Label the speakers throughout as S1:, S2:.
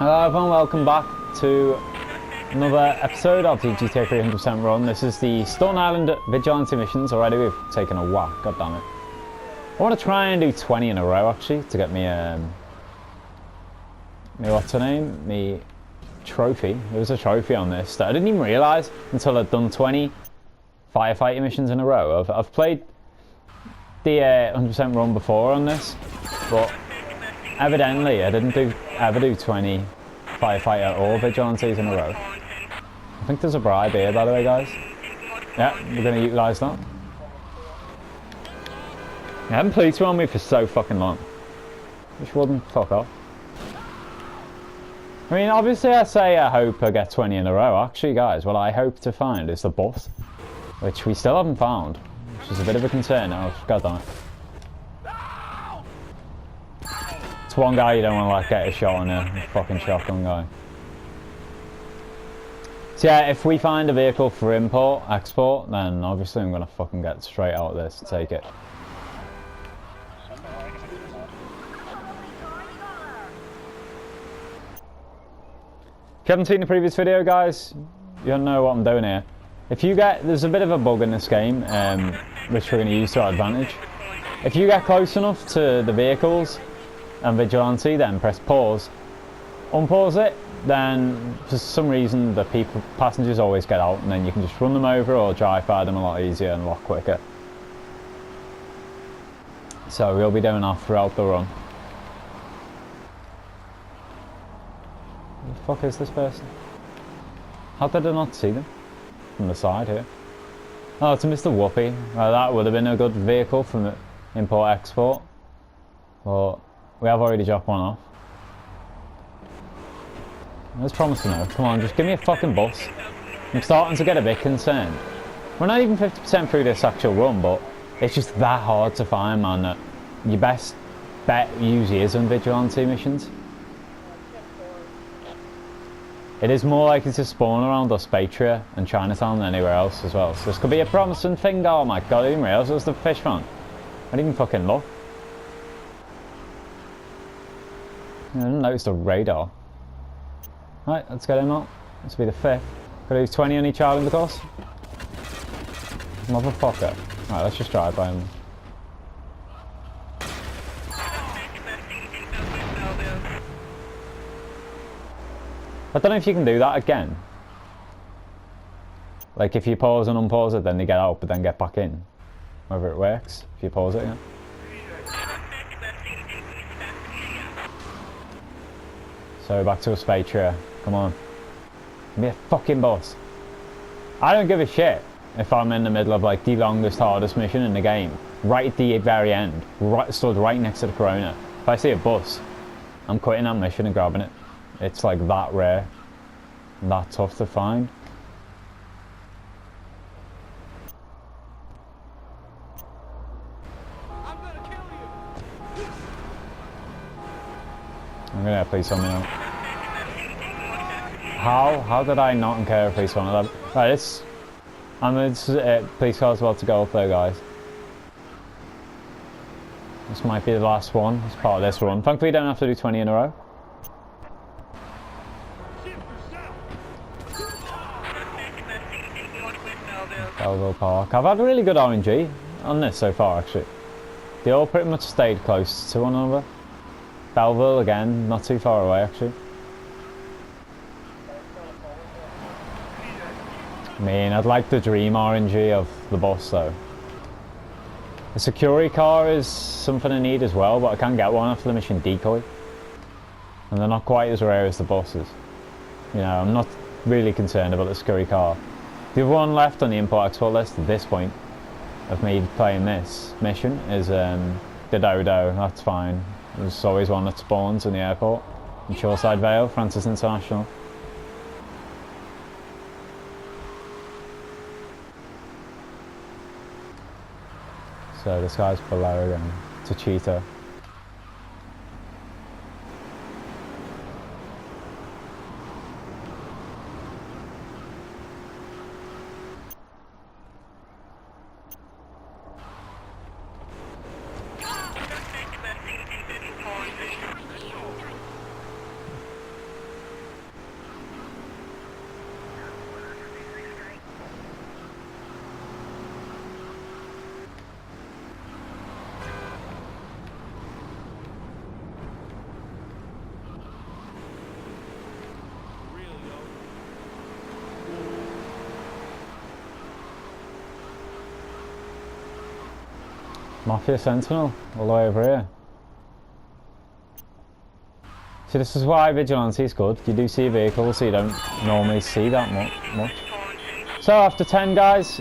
S1: Hello everyone, welcome back to another episode of the GTA 3 100% run. This is the Staunton Island vigilante missions. Already we've taken a whack, god damn it. I want to try and do 20 in a row actually to get me what's her name? Me trophy. There was a trophy on this that I didn't even realise until I'd done 20 firefighting missions in a row. I've played the 100% run before on this, but evidently I didn't ever do 20 firefighter or vigilantes in a row. I think there's a bribe here, by the way, guys. Yeah, we're going to utilise that. I haven't played to on me for so fucking long. Which wouldn't fuck off. I mean, obviously I say I hope I get 20 in a row. Actually, guys, what I hope to find is the bus, which we still haven't found, which is a bit of a concern. Oh, god damn it. It's one guy you don't want to like get a shot on, a fucking shotgun guy. So yeah, if we find a vehicle for import, export, then obviously I'm going to fucking get straight out of this and take it. If you haven't seen the previous video, guys, you don't know what I'm doing here. If you get, there's a bit of a bug in this game, which we're going to use to our advantage. If you get close enough to the vehicles and vigilante, then press pause. Unpause it, then for some reason the passengers always get out, and then you can just run them over or drive by them a lot easier and a lot quicker. So we'll be doing that throughout the run. Who the fuck is this person? How did I not see them? From the side here. Oh, it's a Mr. Whoopi. Well, that would have been a good vehicle from the import-export. But we have already dropped one off. Let's promise to know. Come on, just give me a fucking bus. I'm starting to get a bit concerned. We're not even 50% through this actual run, but it's just that hard to find, man, that your best bet usually is on vigilante missions. It is more likely to spawn around Auspatria and Chinatown than anywhere else as well. So this could be a promising thing. Oh my god, I didn't realise it was the fish man. I didn't even fucking look. I didn't notice the radar. Right, let's get him up. This will be the 5th. Gotta do 20 on each island, of course. Motherfucker. Right, let's just drive by him. I don't know if you can do that again. Like if you pause and unpause it, then they get out, but then get back in. Whether it works, if you pause it, yeah. So back to Auspatria. Come on. Be a fucking boss. I don't give a shit if I'm in the middle of like the longest, hardest mission in the game. Right at the very end. Stood right next to the Corona. If I see a bus, I'm quitting that mission and grabbing it. It's like that rare. That tough to find. I'm gonna please something out. How did I not encounter a police 111? Right, this police car's about to go up there, guys. This might be the last one. It's part of this run. Thankfully, you don't have to do 20 in a row. Belleville Park. I've had really good RNG on this so far, actually. They all pretty much stayed close to one another. Belleville again, not too far away actually. I mean, I'd like the dream RNG of the bus though. The security car is something I need as well, but I can't get one after the mission decoy. And they're not quite as rare as the buses. You know, I'm not really concerned about the security car. The other one left on the import-export list at this point of me playing this mission is the Dodo. That's fine. There's always one that spawns in the airport. In Shoreside Vale, Francis International. So this guy's below again. It's a cheetah. Mafia Sentinel, all the way over here. See, this is why vigilante is good. You do see vehicles, so you don't normally see that much. So after 10 guys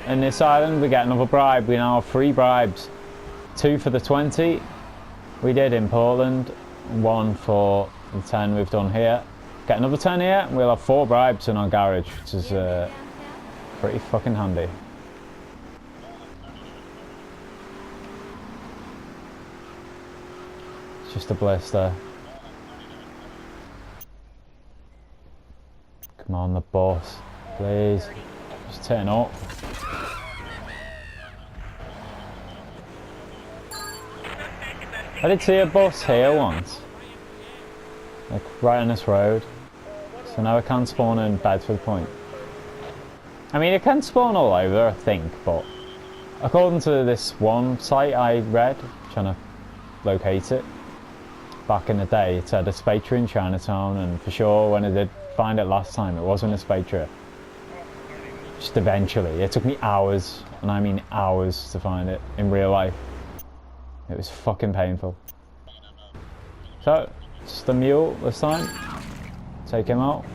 S1: in this island, we get another bribe. We now have 3 bribes. 2 for the 20 we did in Portland, 1 for the 10 we've done here. Get another 10 here, and we'll have 4 bribes in our garage, which is pretty fucking handy. It's just a blister. Come on, the boss, please. Just turn up. I did see a bus here once, like right on this road. So now it can spawn in Bedford Point. I mean, it can spawn all over, I think, but according to this one site I read, trying to locate it, back in the day, it said a Spatria in Chinatown, and for sure when I did find it last time, it wasn't a Spatria. Just eventually. It took me hours, and I mean hours, to find it in real life. It was fucking painful. So, just the mule this time. Take him out.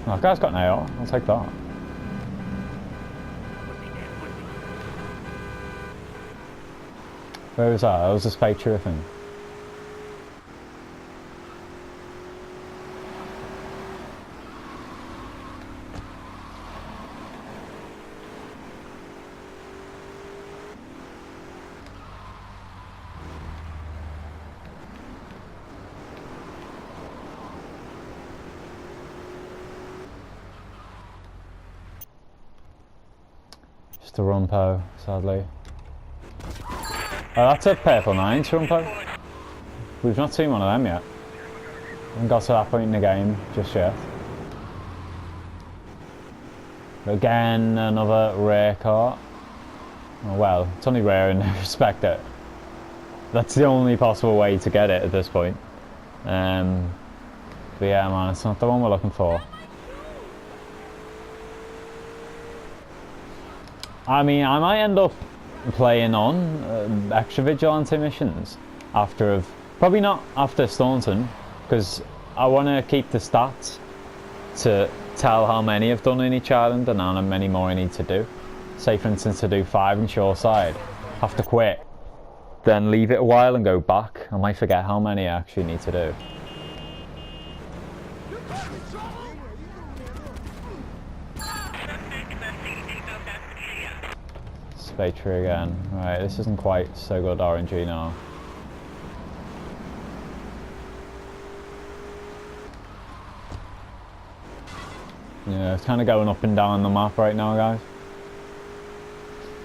S1: Oh, that guy's got an AR. I'll take that. Where was that? That was a Spatria thing. Just a Rumpo, sadly. Oh, that's a purple 9 Rumpo. We've not seen one of them yet. Haven't got to that point in the game just yet. Again, another rare car. Oh, well, it's only rare in respect that that's the only possible way to get it at this point. But yeah, man, it's not the one we're looking for. I mean, I might end up playing on extra vigilante missions after, probably not after Staunton, because I want to keep the stats to tell how many I've done in each island and how many more I need to do. Say for instance to do 5 in Shoreside, have to quit, then leave it a while and go back. I might forget how many I actually need to do. Spatria again. Right, this isn't quite so good RNG now. Yeah, it's kind of going up and down the map right now, guys.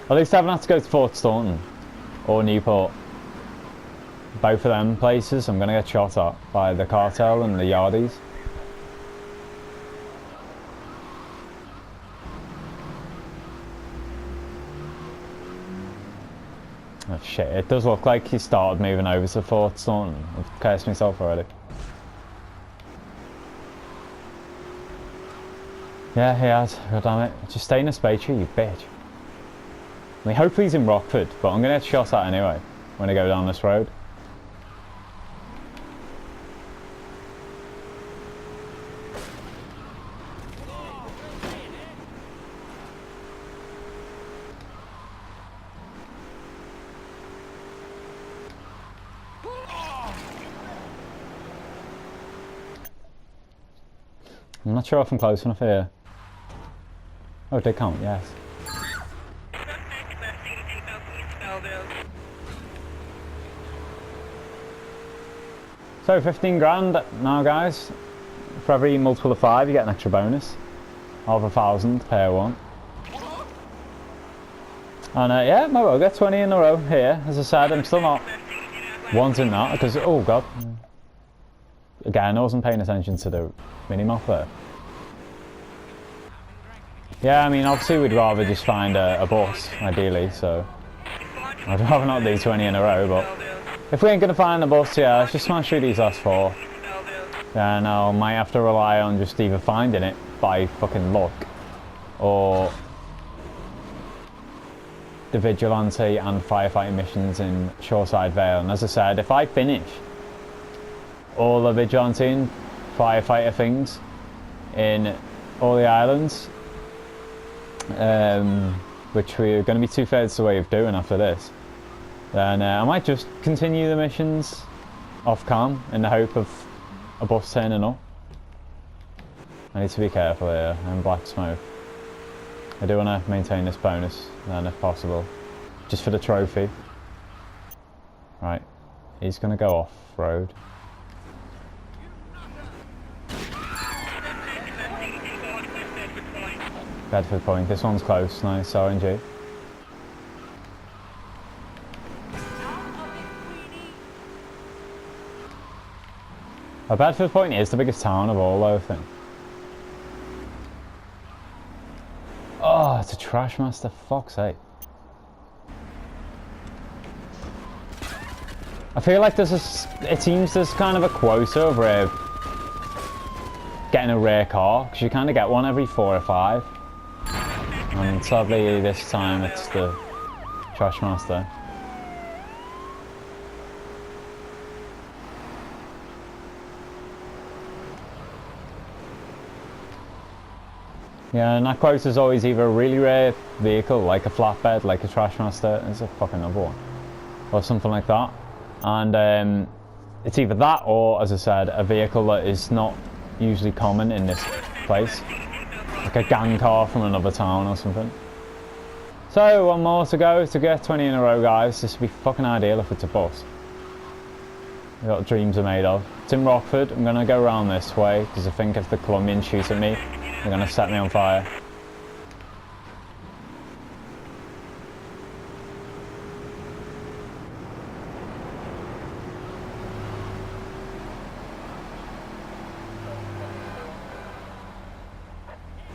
S1: At least I haven't had to go to Fort Staunton or Newport. Both of them places I'm going to get shot at by the cartel and the yardies. Oh shit, it does look like he started moving over to Fort Staunton. I've cursed myself already. Yeah, he has. God damn it. Just stay in a Spatria, you bitch. I mean, hopefully he's in Rockford, but I'm going to get shot at anyway when I go down this road. I'm not sure if I'm close enough here. Oh, it did count, yes. So 15 grand now, guys. For every multiple of 5 you get an extra bonus of 1,000 per one. And yeah, might well get 20 in a row here. As I said, I'm still not wanting that because, oh god. Again, I wasn't paying attention to the minimap there. Yeah, I mean, obviously we'd rather just find a bus, ideally, so I'd rather not do 20 in a row, but if we ain't going to find a bus, yeah, let's just smash through these last 4. Then I might have to rely on just either finding it by fucking luck, or the vigilante and firefighting missions in Shoreside Vale. And as I said, if I finish all the vigilante and firefighter things in all the islands, which we're going to be 2/3 the way of doing after this, then I might just continue the missions off cam in the hope of a bus turning up. I need to be careful here, and black smoke. I do want to maintain this bonus then if possible, just for the trophy. Right, he's going to go off road. Bedford Point, this one's close, nice RNG. Bedford Point is the biggest town of all though, I think. Oh, it's a trash master, fuck's sake. I feel like it seems there's kind of a quota of getting a rare car, because you kind of get one every 4 or 5. And sadly this time it's the trash master. Yeah, and that quote is always either a really rare vehicle, like a flatbed, like a Trashmaster, it's a fucking other one, or something like that. And it's either that or, as I said, a vehicle that is not usually common in this place, like a gang car from another town or something. So, one more to go to get 20 in a row, guys. This would be fucking ideal if it's a bus. What dreams are made of. It's in Rockford. I'm going to go around this way, because I think if the Colombians shoot at me, they're going to set me on fire.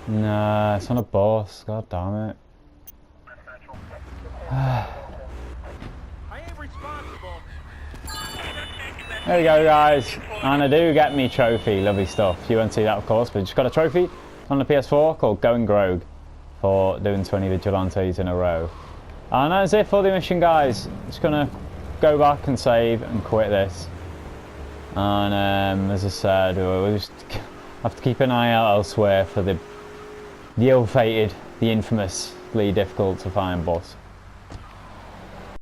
S1: Nah, it's on a bus. God damn it. There we go, guys. And I do get me trophy. Lovely stuff. You won't see that, of course, but just got a trophy on the PS4 called Going Rogue for doing 20 vigilantes in a row. And that's it for the mission, guys. Just gonna go back and save and quit this. And as I said, we'll just have to keep an eye out elsewhere for the ill-fated, the infamously difficult to find boss.